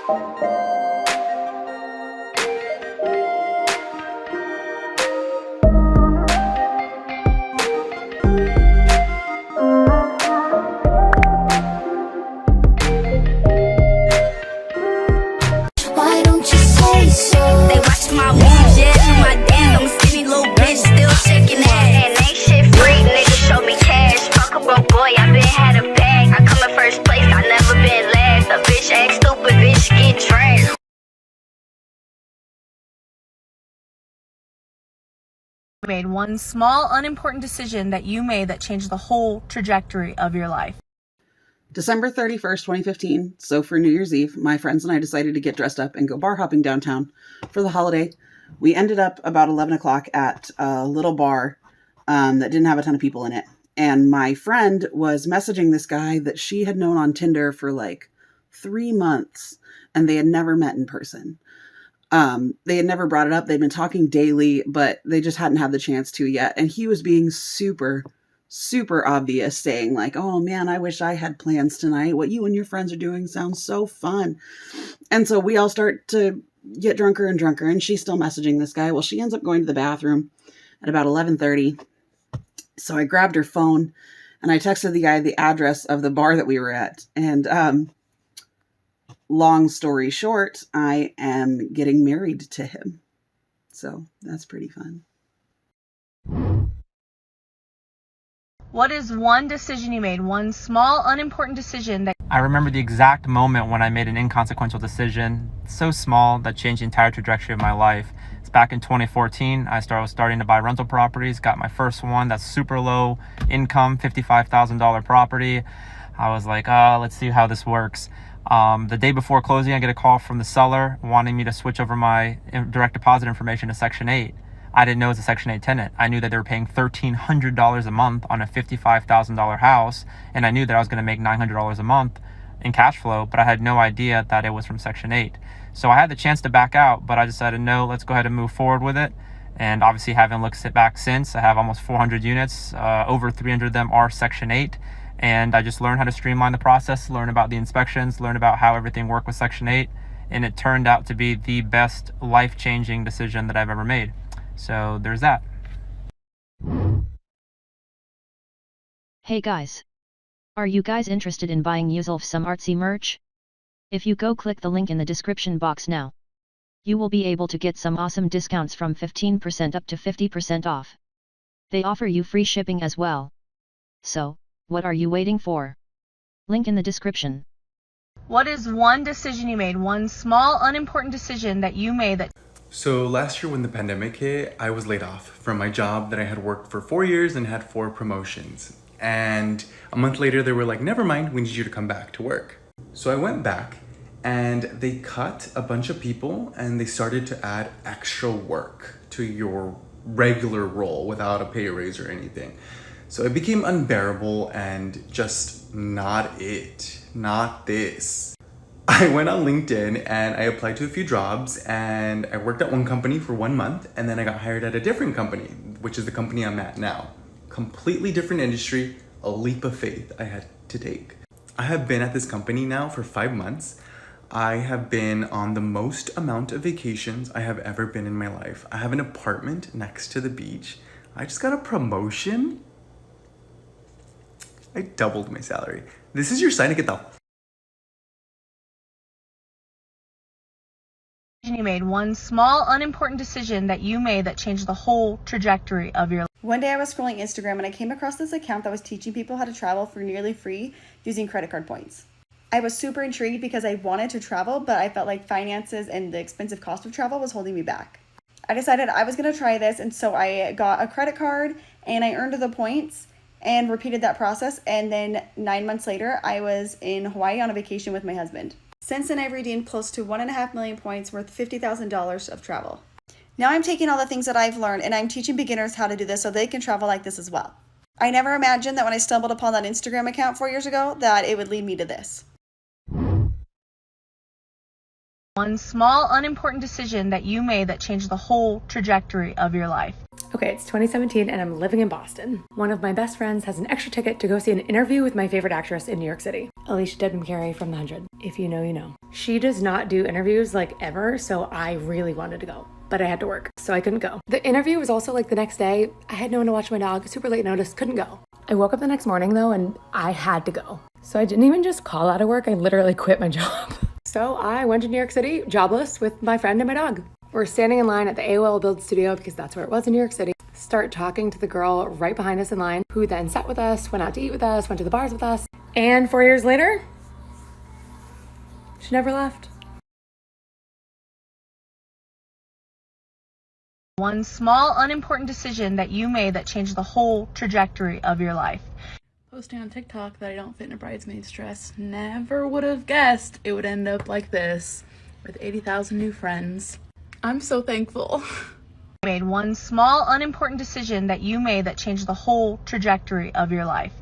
Why don't you say so? They watch my moves, yeah, do my dance. I'm a skinny little bitch, still shaking ass. And ain't shit free, niggas show me cash. Fuck a broke boy, I been had a bag. I come in first place, I never been last. A bitch act stupid, bitch get trashed. Made one small, unimportant decision that you made that changed the whole trajectory of your life. December 31st, 2015. So for New Year's Eve, my friends and I decided to get dressed up and go bar hopping downtown for the holiday. We ended up about 11 o'clock at a little bar that didn't have a ton of people in it. And my friend was messaging this guy that she had known on Tinder for like 3 months, and they had never met in person. They had never brought it up. They'd been talking daily, but they just hadn't had the chance to yet. And he was being super obvious, saying like, oh man, I wish I had plans tonight. What you and your friends are doing sounds so fun. And so we all start to get drunker and drunker, and she's still messaging this guy. Well, she ends up going to the bathroom at about 11:30. So I grabbed her phone and I texted the guy the address of the bar that we were at. And long story short, I am getting married to him. So that's pretty fun. What is one decision you made, one small, unimportant decision that... I remember the exact moment when I made an inconsequential decision, so small that changed the entire trajectory of my life. It's back in 2014. I was starting to buy rental properties, got my first one that's super low income, $55,000 property. I was like, let's see how this works. The day before closing, I get a call from the seller wanting me to switch over my direct deposit information to Section 8. I didn't know it was a Section 8 tenant. I knew that they were paying $1,300 a month on a $55,000 house, and I knew that I was going to make $900 a month in cash flow, but I had no idea that it was from Section 8. So I had the chance to back out, but I decided, no, let's go ahead and move forward with it. And obviously, having looked back since, I have almost 400 units. Over 300 of them are Section 8. And I just learned how to streamline the process, learn about the inspections, learn about how everything worked with Section 8. And it turned out to be the best life-changing decision that I've ever made. So there's that. Hey guys. Are you guys interested in buying yourself some artsy merch? If you go click the link in the description box now, you will be able to get some awesome discounts from 15% up to 50% off. They offer you free shipping as well. So, what are you waiting for? Link in the description. What is one decision you made, one small, unimportant decision that you made that... So last year when the pandemic hit, I was laid off from my job that I had worked for 4 years and had 4 promotions. And a month later, they were like, never mind, we need you to come back to work. So I went back and they cut a bunch of people and they started to add extra work to your regular role without a pay raise or anything. So it became unbearable and just not it, not this. I went on LinkedIn and I applied to a few jobs and I worked at one company for 1 month and then I got hired at a different company, which is the company I'm at now. Completely different industry, a leap of faith I had to take. I have been at this company now for 5 months. I have been on the most amount of vacations I have ever been in my life. I have an apartment next to the beach. I just got a promotion. I doubled my salary. This is your sign to get the You made one small, unimportant decision that you made that changed the whole trajectory of your life. One day I was scrolling Instagram and I came across this account that was teaching people how to travel for nearly free using credit card points. I was super intrigued because I wanted to travel, but I felt like finances and the expensive cost of travel was holding me back. I decided I was going to try this, and so I got a credit card and I earned the points and repeated that process, and then 9 months later I was in Hawaii on a vacation with my husband. Since then, I've redeemed close to 1.5 million points worth $50,000 of travel. Now I'm taking all the things that I've learned and I'm teaching beginners how to do this so they can travel like this as well. I never imagined that when I stumbled upon that Instagram account 4 years ago that it would lead me to this. One small, unimportant decision that you made that changed the whole trajectory of your life. Okay, it's 2017 and I'm living in Boston. One of my best friends has an extra ticket to go see an interview with my favorite actress in New York City. Alicia Dedman Carey from The 100. If you know, you know. She does not do interviews like ever, so I really wanted to go. But I had to work, so I couldn't go. The interview was also like the next day. I had no one to watch my dog, super late notice, couldn't go. I woke up the next morning though, and I had to go. So I didn't even just call out of work, I literally quit my job. So I went to New York City, jobless, with my friend and my dog. We're standing in line at the AOL Build Studio because that's where it was in New York City. Start talking to the girl right behind us in line, who then sat with us, went out to eat with us, went to the bars with us. And 4 years later, she never left. One small, unimportant decision that you made that changed the whole trajectory of your life. Posting on TikTok that I don't fit in a bridesmaid's dress. Never would have guessed it would end up like this, with 80,000 new friends. I'm so thankful. You made one small, unimportant decision that you made that changed the whole trajectory of your life.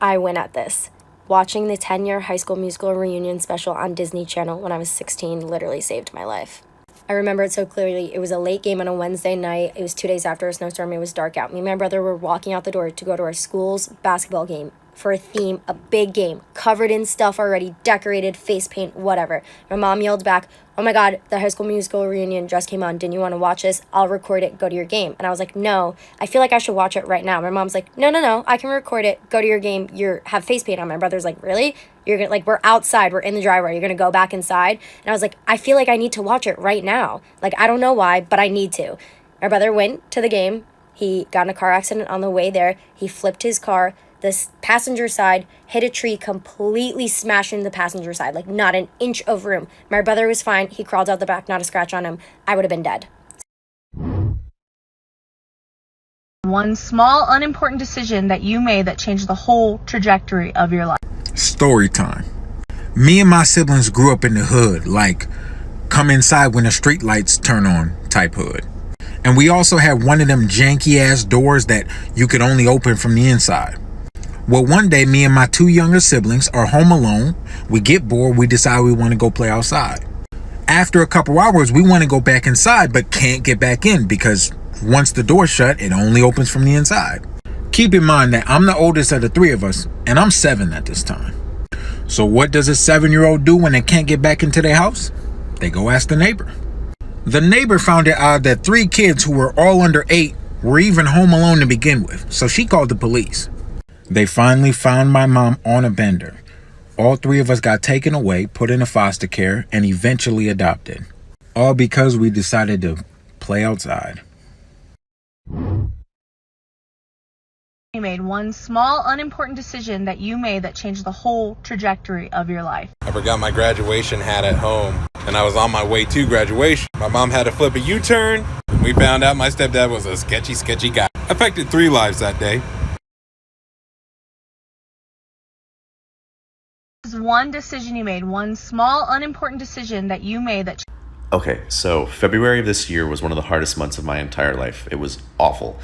I went at this. Watching the 10-year High School Musical reunion special on Disney Channel when I was 16 literally saved my life. I remember it so clearly. It was a late game on a Wednesday night. It was 2 days after a snowstorm. It was dark out. Me and my brother were walking out the door to go to our school's basketball game for a theme, a big game, covered in stuff already, decorated, face paint, whatever. My mom yelled back, "Oh my God, the High School Musical reunion just came on. Didn't you want to watch this? I'll record it. Go to your game." And I was like, "No, I feel like I should watch it right now." My mom's like, No, I can record it. Go to your game. Have face paint on." My brother's like, "Really? You're gonna, like, we're outside. We're in the driveway. You're gonna go back inside?" And I was like, "I feel like I need to watch it right now. Like, I don't know why, but I need to." My brother went to the game. He got in a car accident on the way there. He flipped his car. The passenger side hit a tree, completely smashing the passenger side, like not an inch of room. My brother was fine. He crawled out the back, not a scratch on him. I would have been dead. One small, unimportant decision that you made that changed the whole trajectory of your life. Story time. Me and my siblings grew up in the hood, like come inside when the street lights turn on type hood. And we also had one of them janky ass doors that you could only open from the inside. Well, one day, me and my two younger siblings are home alone. We get bored. We decide we want to go play outside. After a couple hours, we want to go back inside, but can't get back in because once the door's shut, it only opens from the inside. Keep in mind that I'm the oldest of the three of us, and I'm 7 at this time. So what does a 7-year-old do when they can't get back into their house? They go ask the neighbor. The neighbor found it odd that 3 kids who were all under 8 were even home alone to begin with, so she called the police. They finally found my mom on a bender. All 3 of us got taken away, put into foster care, and eventually adopted. All because we decided to play outside. You made one small, unimportant decision that you made that changed the whole trajectory of your life. I forgot my graduation hat at home, and I was on my way to graduation. My mom had to flip a U-turn. We found out my stepdad was a sketchy guy. Affected 3 lives that day. This is one decision you made, one small, unimportant decision that you made that. Okay, so February of this year was one of the hardest months of my entire life. It was awful.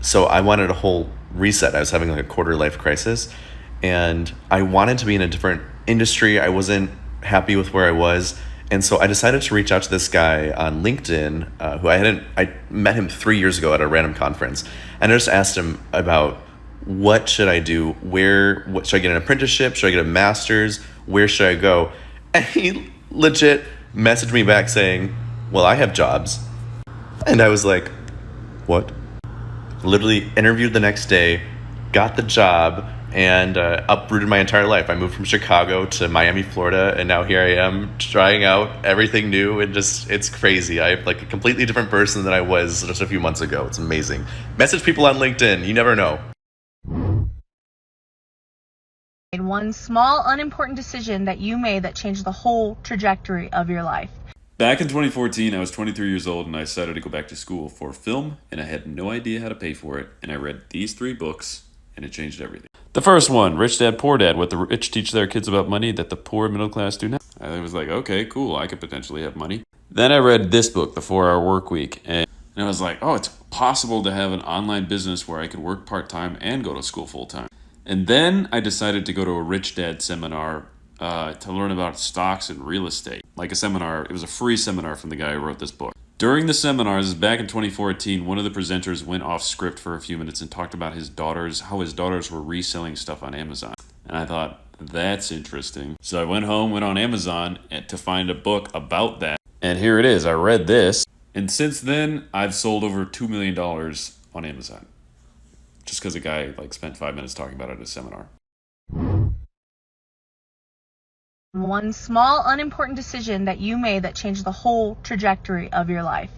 So I wanted a whole reset. I was having like a quarter life crisis, and I wanted to be in a different industry. I wasn't happy with where I was, and so I decided to reach out to this guy on LinkedIn, who I met him 3 years ago at a random conference, and I just asked him about what should I do? What should I get an apprenticeship? Should I get a master's? Where should I go? And he legit messaged me back saying, "Well, I have jobs." And I was like, "What?" Literally interviewed the next day, got the job, and uprooted my entire life. I moved from Chicago to Miami, Florida, and now here I am trying out everything new, and it's crazy. I'm like a completely different person than I was just a few months ago. It's amazing. Message people on LinkedIn. You never know. One small, unimportant decision that you made that changed the whole trajectory of your life. Back in 2014, I was 23 years old and I decided to go back to school for film, and I had no idea how to pay for it, and I read these 3 books and it changed everything. The first one, Rich Dad Poor Dad, What the Rich Teach Their Kids About Money That the Poor Middle Class Do Not. I was like, okay, cool, I could potentially have money. Then I read this book, The 4-Hour Work Week, and I was like, oh, it's possible to have an online business where I could work part-time and go to school full-time. And then I decided to go to a Rich Dad seminar to learn about stocks and real estate. Like a seminar, it was a free seminar from the guy who wrote this book. During the seminars, back in 2014, one of the presenters went off script for a few minutes and talked about how his daughters were reselling stuff on Amazon. And I thought, That's interesting. So I went home, went on Amazon to find a book about that. And here it is. I read this. And since then, I've sold over $2 million on Amazon. Just because a guy spent 5 minutes talking about it at a seminar. One small, unimportant decision that you made that changed the whole trajectory of your life.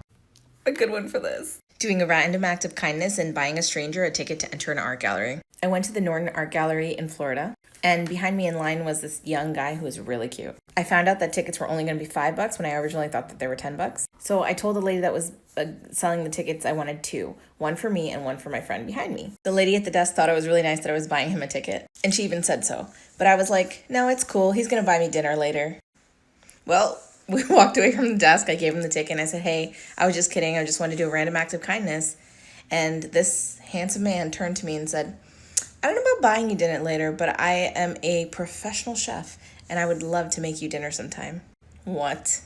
A good one for this. Doing a random act of kindness and buying a stranger a ticket to enter an art gallery. I went to the Norton Art Gallery in Florida, and behind me in line was this young guy who was really cute. I found out that tickets were only going to be $5 when I originally thought that they were $10. So I told the lady that was selling the tickets I wanted two. One for me and one for my friend behind me. The lady at the desk thought it was really nice that I was buying him a ticket, and she even said so. But I was like, no, it's cool. He's going to buy me dinner later. Well, we walked away from the desk. I gave him the ticket and I said, hey, I was just kidding. I just wanted to do a random act of kindness. And this handsome man turned to me and said, I don't know about buying you dinner later, but I am a professional chef and I would love to make you dinner sometime. What?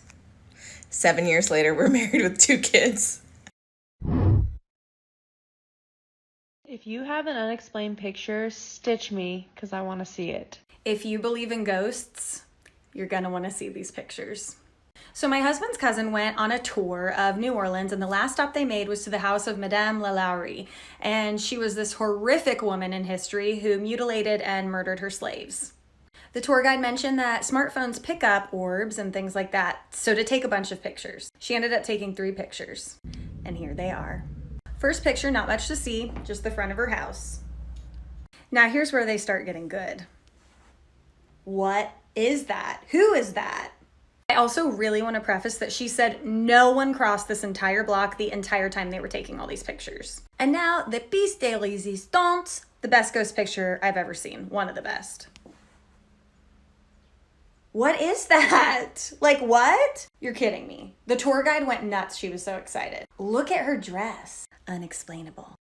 7 years later, we're married with 2 kids. If you have an unexplained picture, stitch me because I want to see it. If you believe in ghosts, you're going to want to see these pictures. So my husband's cousin went on a tour of New Orleans, and the last stop they made was to the house of Madame Lalaurie. And she was this horrific woman in history who mutilated and murdered her slaves. The tour guide mentioned that smartphones pick up orbs and things like that, so to take a bunch of pictures. She ended up taking 3 pictures, and here they are. First picture, not much to see, just the front of her house. Now here's where they start getting good. What is that? Who is that? I also really want to preface that she said no one crossed this entire block the entire time they were taking all these pictures. And now, the piece de résistance, the best ghost picture I've ever seen. One of the best. What is that? Like, what? You're kidding me. The tour guide went nuts. She was so excited. Look at her dress. Unexplainable.